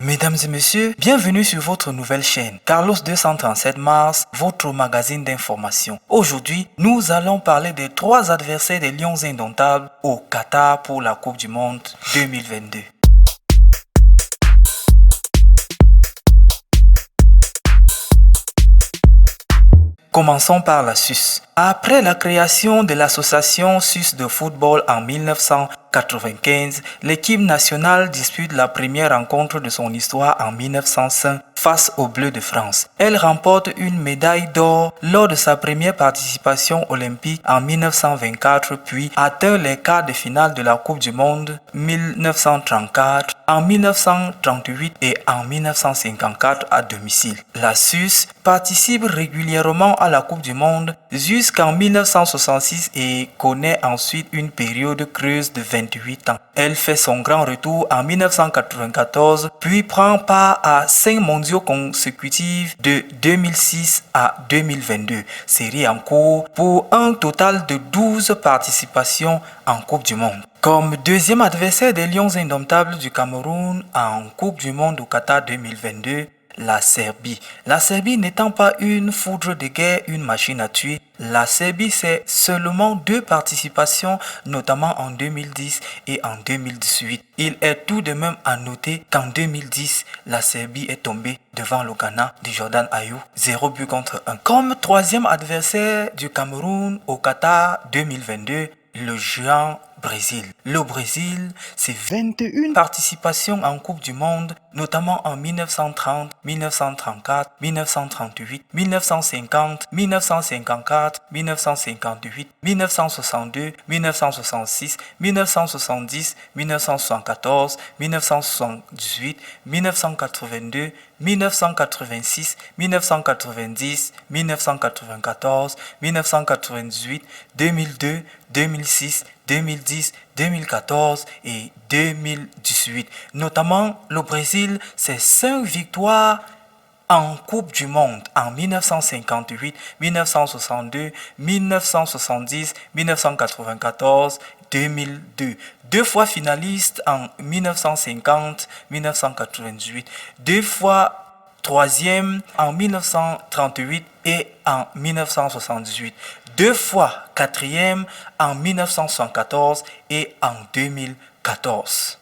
Mesdames et messieurs, bienvenue sur votre nouvelle chaîne, Carlos 237 Mars, votre magazine d'information. Aujourd'hui, nous allons parler des 3 adversaires des Lions indomptables au Qatar pour la Coupe du Monde 2022. Commençons par la SUS. Après la création de l'association SUS de football en 1995, l'équipe nationale dispute la première rencontre de son histoire en 1905 face aux Bleus de France. Elle remporte une médaille d'or lors de sa première participation olympique en 1924, puis atteint les quarts de finale de la Coupe du Monde 1934, en 1938 et en 1954 à domicile. La SUS participe régulièrement à la Coupe du Monde jusqu'en 1966 et connaît ensuite une période creuse de 28 ans. Elle fait son grand retour en 1994, puis prend part à 5 mondiaux consécutifs de 2006 à 2022, série en cours pour un total de 12 participations en Coupe du Monde. Comme deuxième adversaire des Lions indomptables du Cameroun en Coupe du Monde au Qatar 2022, la Serbie. La Serbie n'étant pas une foudre de guerre, une machine à tuer, la Serbie c'est seulement 2 participations, notamment en 2010 et en 2018. Il est tout de même à noter qu'en 2010, la Serbie est tombée devant le Ghana de Jordan Ayew, 0 but contre 1. Comme troisième adversaire du Cameroun au Qatar 2022, le géant Brésil. Le Brésil, c'est 21 participations en Coupe du Monde, notamment en 1930, 1934, 1938, 1950, 1954, 1958, 1962, 1966, 1970, 1974, 1978, 1982, 1986, 1990, 1994, 1998, 2002, 2006, 2010, 2014 et 2018. Notamment, le Brésil, c'est 5 victoires en Coupe du Monde en 1958, 1962, 1970, 1994, 2002. 2 fois finaliste en 1950, 1998. 2 fois troisième en 1938 et en 1978. 2 fois quatrième en 1974 et en 2014.